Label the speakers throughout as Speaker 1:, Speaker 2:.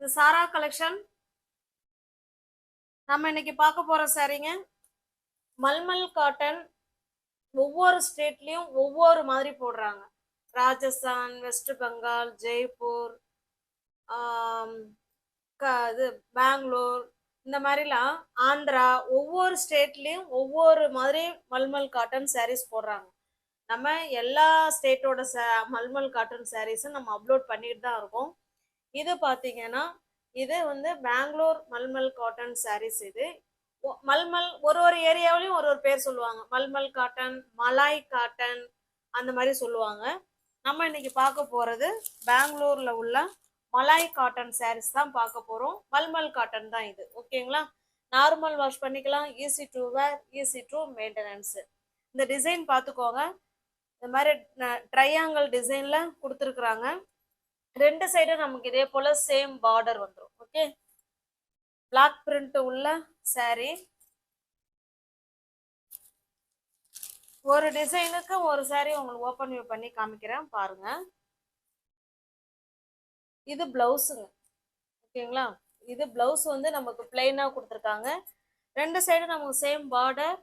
Speaker 1: இது சாரா கலெக்ஷன். நம்ம இன்னைக்கு பார்க்க போற சாரீங்க மல்மல் காட்டன். ஒவ்வொரு ஸ்டேட்லயும் ஒவ்வொரு மாதிரி போடுறாங்க. ராஜஸ்தான், வெஸ்ட் பெங்கால், ஜெய்ப்பூர், இது பெங்களூர், இந்த மாதிரிலாம் ஆந்திரா, ஒவ்வொரு ஸ்டேட்லயும் ஒவ்வொரு மாதிரி மல்மல் காட்டன் சாரீஸ் போடுறாங்க. நம்ம எல்லா ஸ்டேட்டோட மல்மல் காட்டன் சாரீஸும் நம்ம அப்லோட் பண்ணிட்டு தான் இருக்கோம். இது பார்த்தீங்கன்னா இது வந்து பெங்களூர் மல்மல் காட்டன் சாரீஸ். இது மல்மல் ஒரு ஒரு ஏரியாவிலையும் ஒரு ஒரு பேர் சொல்லுவாங்க. மல்மல் காட்டன், மலாய் காட்டன், அந்த மாதிரி சொல்லுவாங்க. நம்ம இன்னைக்கு பார்க்க போறது பெங்களூர்ல உள்ள மலாய் காட்டன் சாரீஸ் தான் பார்க்க போறோம். மல்மல் காட்டன் தான் இது. ஓகேங்களா? நார்மல் வாஷ் பண்ணிக்கலாம், easy to wear, easy to maintenance. இந்த டிசைன் பார்த்துக்கோங்க. இந்த மாதிரி ட்ரையாங்கிள் டிசைன்ல கொடுத்துருக்குறாங்க. ரெண்டு சைடும் நமக்கு இதே போல சேம் பார்டர் வந்துடும். ஓகே, பிளாக் பிரிண்ட் உள்ள சாரி. ஒரு டிசைனுக்கு ஒரு சாரி உங்களுக்கு ஓப்பன் வியூ பண்ணி காமிக்கிறேன் பாருங்க. இது பிளவுஸுங்க. ஓகேங்களா? இது பிளவுஸ் வந்து நமக்கு பிளெயினா கொடுத்துருக்காங்க. ரெண்டு சைடும் நமக்கு சேம் பார்டர்.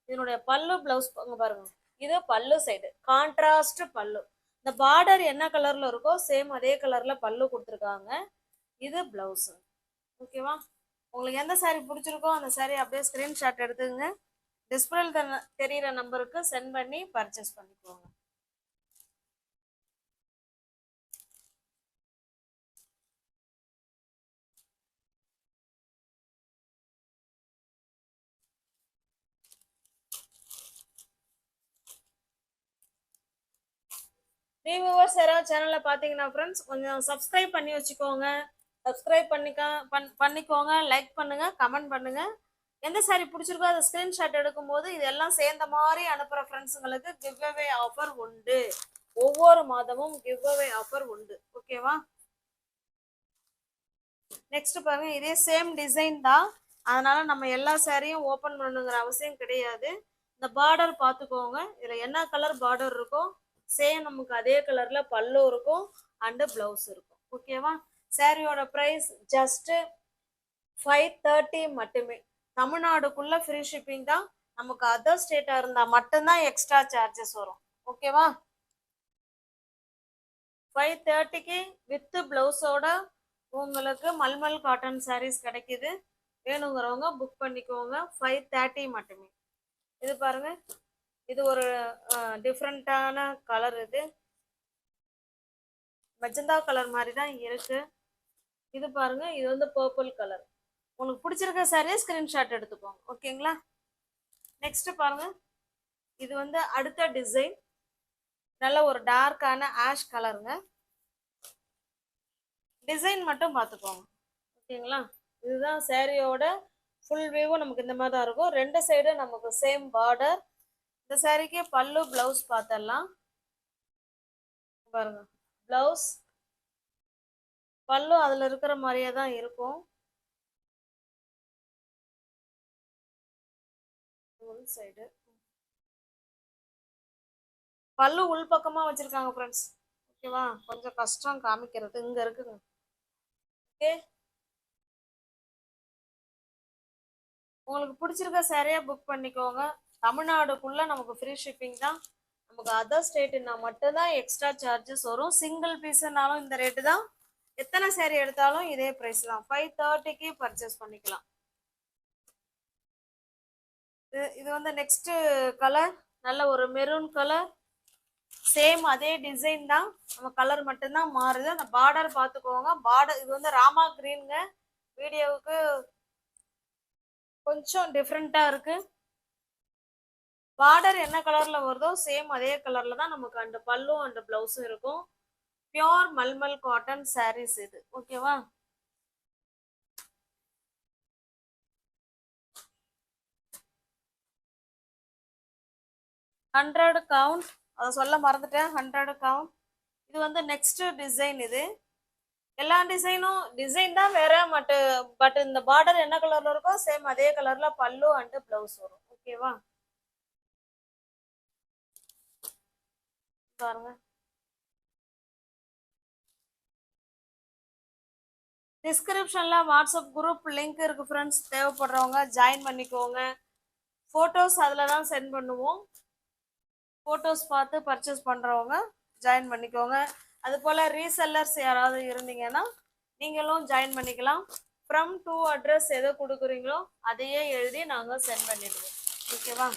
Speaker 1: இதனுடைய பல்லு பிளவுஸ் பாருங்க. இது பல்லு சைடு கான்ட்ராஸ்ட் பல்லு. இந்த பார்டர் என்ன கலர்ல இருக்கோ சேம் அதே கலர்ல பல்லு கொடுத்துருக்காங்க. இது பிளவுஸ். ஓகேவா? உங்களுக்கு எந்த சாரி பிடிச்சிருக்கோ அந்த சாரி அப்படியே ஸ்கிரீன்ஷாட் எடுத்துங்க. டிஸ்பிளேல தெரியிற நம்பருக்கு சென்ட் பண்ணி பர்ச்சேஸ் பண்ணிக்கோங்க. வியூவர்ஸ் யாராவது சேனல்ல பாத்தீங்கன்னா ஃப்ரெண்ட்ஸ் கொஞ்சம் சப்ஸ்கிரைப் பண்ணி வச்சுக்கோங்க. சப்ஸ்கிரைப் பண்ணிக்கோங்க, லைக் பண்ணுங்க, கமெண்ட் பண்ணுங்க. எந்த சாரி பிடிச்சிருக்கோ அதை ஸ்கிரீன்ஷாட் எடுக்கும்போது இதெல்லாம் சேர்ந்த மாதிரி அனுப்புற ஃப்ரெண்ட்ஸுங்களுக்கு கிவ் அவே ஆஃபர் உண்டு. ஒவ்வொரு மாதமும் கிவ் அவே ஆஃபர் உண்டு. ஓகேவா? நெக்ஸ்ட் பாருங்க, இதே சேம் டிசைன் தான். அதனால நம்ம எல்லா சாரியும் ஓப்பன் பண்ணுங்கிற அவசியம் கிடையாது. இந்த பார்டர் பார்த்துக்கோங்க. இதுல என்ன கலர் பார்டர் இருக்கோ சேம் நமக்கு அதே கலர்ல பல்லு இருக்கும் அண்ட் பிளவுஸ் இருக்கும். ஓகேவா? சாரியோட பிரைஸ் ஜஸ்ட் 530 மட்டுமே. தமிழ்நாடுக்குள்ள ஃப்ரீ ஷிப்பிங் தான். நமக்கு அதர் ஸ்டேட்டா இருந்தா மட்டும்தான் எக்ஸ்ட்ரா சார்ஜஸ் வரும். ஓகேவா? 530க்கு வித் பிளவுஸோட உங்களுக்கு மல்மல் காட்டன் சாரீஸ் கிடைக்குது. வேணுங்கிறவங்க புக் பண்ணிக்கோங்க. 530 மட்டுமே. இது பாருங்க, இது ஒரு டிஃப்ரெண்டான கலர். இது மெஜந்தா கலர் மாதிரி தான் இருக்கு. இது பாருங்க, இது வந்து பர்பிள் கலர். உங்களுக்கு பிடிச்சிருக்க சாரியை ஸ்கிரீன்ஷாட் எடுத்துக்கோங்க. ஓகேங்களா? நெக்ஸ்ட் பாருங்க, இது வந்து அடுத்த டிசைன். நல்ல ஒரு டார்க்கான ஆஷ் கலருங்க. டிசைன் மட்டும் பார்த்துக்கோங்க. ஓகேங்களா? இதுதான் சாரியோட ஃபுல் வியூவும் நமக்கு இந்த மாதிரி தான் இருக்கும். ரெண்டு சைடும் நமக்கு சேம் பார்டர். இந்த சாரிக்கு பல்லு பிளவுஸ் பார்த்தலாம் பாருங்க. பிளவுஸ் பல்லு அதுல இருக்கிற மாதிரியே தான் இருக்கும். சைடு பல்லு உள் பக்கமா வச்சிருக்காங்க ஃப்ரெண்ட்ஸ். ஓகேவா? கொஞ்சம் கஷ்டம் காமிக்கிறது. இங்க இருக்குங்க. ஓகே, உங்களுக்கு பிடிச்சிருக்க சாரியா புக் பண்ணிக்கோங்க. தமிழ்நாடுக்குள்ள நமக்கு ஃப்ரீ ஷிப்பிங் தான். நமக்கு அதர் ஸ்டேட்னா மட்டும்தான் எக்ஸ்ட்ரா சார்ஜஸ் வரும். சிங்கிள் பீஸ்னாலும் இந்த ரேட்டு தான். எத்தனை சாரி எடுத்தாலும் இதே பிரைஸ் தான். 530க்கு பர்ச்சேஸ் பண்ணிக்கலாம். இது வந்து நெக்ஸ்ட் கலர் நல்ல ஒரு மெரூன் கலர். சேம் அதே டிசைன் தான், நம்ம கலர் மட்டும்தான் மாறுது. அந்த பார்டர் பார்த்துக்கோங்க. பார்டர் இது வந்து ராமா கிரீனுங்க. வீடியோவுக்கு கொஞ்சம் டிஃப்ரெண்டா இருக்கு. பார்டர் என்ன கலர்ல வருதோ சேம் அதே கலர்ல தான் நமக்கு அந்த பல்லும் அந்த பிளவுஸும் இருக்கும். பியோர் மல்மல் காட்டன் சாரீஸ் இது. ஓகேவா? ஹண்ட்ரட் கவுண்ட், அதை சொல்ல மறந்துட்டேன். 100 கவுண்ட். இது வந்து நெக்ஸ்ட் டிசைன். இது எல்லா டிசைன் தான் வேற பட் இந்த பார்டர் என்ன கலர்ல இருக்கோ சேம் அதே கலர்ல பல்லு அண்ட் பிளவுஸ் வரும். ஓகேவா? பாருங்க, டிஸ்கிரிப்ஷனில் வாட்ஸ்அப் குரூப் லிங்க் இருக்குது ஃப்ரெண்ட்ஸ். தேவைப்படுறவங்க ஜாயின் பண்ணிக்கோங்க. ஃபோட்டோஸ் அதில் தான் சென்ட் பண்ணுவோம். ஃபோட்டோஸ் பார்த்து பர்ச்சேஸ் பண்ணுறவங்க ஜாயின் பண்ணிக்கோங்க. அதுபோல் ரீசெல்லர்ஸ் யாராவது இருந்தீங்கன்னா நீங்களும் ஜாயின் பண்ணிக்கலாம். ஃப்ரம் டு அட்ரஸ் எதை கொடுக்குறீங்களோ அதையே எழுதி நாங்கள் சென்ட் பண்ணிடுவோம். ஓகேவா?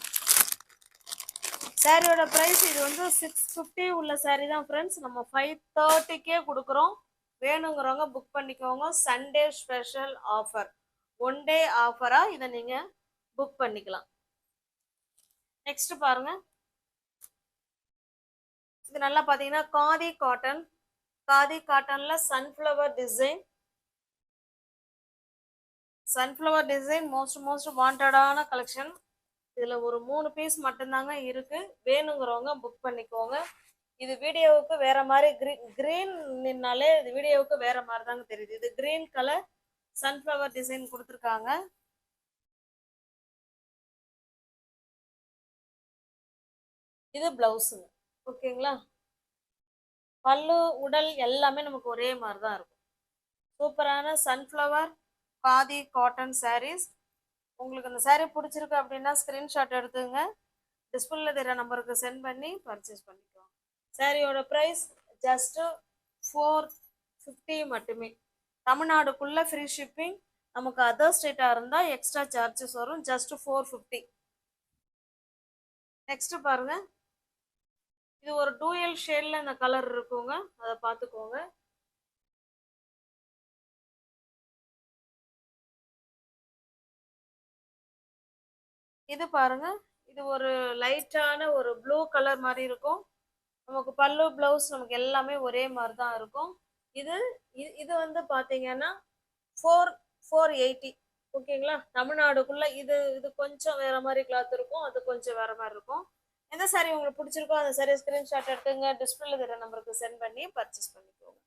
Speaker 1: சாரியோட ப்ரைஸ் இது வந்து 650 உள்ள சாரி தான் ஃப்ரெண்ட்ஸ். நம்ம 530க்கே கொடுக்குறோம். வேணுங்கிறவங்க புக் பண்ணிக்கோங்க. சண்டே ஸ்பெஷல் ஆஃபர், 1 டே ஆஃபராக இதை நீங்கள் புக் பண்ணிக்கலாம். நெக்ஸ்ட் பாருங்க, இது நல்லா பார்த்தீங்கன்னா காதி காட்டன். காதி காட்டன்ல sunflower design. Sunflower design most வாண்டடான கலெக்ஷன். இதில் ஒரு 3 பீஸ் மட்டும்தாங்க இருக்கு. வேணுங்கிறவங்க புக் பண்ணிக்கோங்க. இது வீடியோவுக்கு வேற மாதிரி கிரீன்னாலே இது வீடியோவுக்கு வேற மாதிரி தாங்க தெரியுது. இது கிரீன் கலர் சன்ஃப்ளவர் டிசைன் கொடுத்துருக்காங்க. இது பிளவுஸுங்க. ஓகேங்களா? பல்லு உடல் எல்லாமே நமக்கு ஒரே மாதிரி தான் இருக்கும். சூப்பரான சன்ஃப்ளவர் காதி காட்டன் சாரீஸ். உங்களுக்கு இந்த சாரீ பிடிச்சிருக்கு அப்படின்னா ஸ்க்ரீன்ஷாட் எடுத்துங்க. டிஸ்பிளேல தெரிய நம்பருக்கு சென்ட் பண்ணி பர்ச்சேஸ் பண்ணிக்கலாம். சாரியோட ப்ரைஸ் ஜஸ்ட் 450 மட்டுமே. தமிழ்நாடுக்குள்ள ஃப்ரீ ஷிப்பிங். நமக்கு அதர் ஸ்டேட்டாக இருந்தால் எக்ஸ்ட்ரா சார்ஜஸ் வரும். ஜஸ்ட் 450. நெக்ஸ்ட் பாருங்க, இது ஒரு டூயல் ஷேட்ல இந்த கலர் இருக்குங்க, அதை பார்த்துக்கோங்க. இது பாருங்க, இது ஒரு லைட்டான ஒரு ப்ளூ கலர் மாதிரி இருக்கும். நமக்கு பல்லு பிளவுஸ் நமக்கு எல்லாமே ஒரே மாதிரி தான் இருக்கும். இது இது வந்து பார்த்தீங்கன்னா 480. ஓகேங்களா? தமிழ்நாடுக்குள்ள இது இது கொஞ்சம் வேற மாதிரி கிளாத் இருக்கும், அது கொஞ்சம் வேற மாதிரி இருக்கும். எந்த சாரி உங்களுக்கு பிடிச்சிருக்கோ அந்த சாரி ஸ்கிரீன்ஷாட் எடுத்துங்க. டிஸ்பிளேல தெரிய நம்பருக்கு சென்ட் பண்ணி பர்ச்சேஸ் பண்ணிக்கோங்க.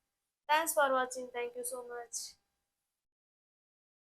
Speaker 1: தேங்க்ஸ் ஃபார் வாட்சிங். Thank you so much.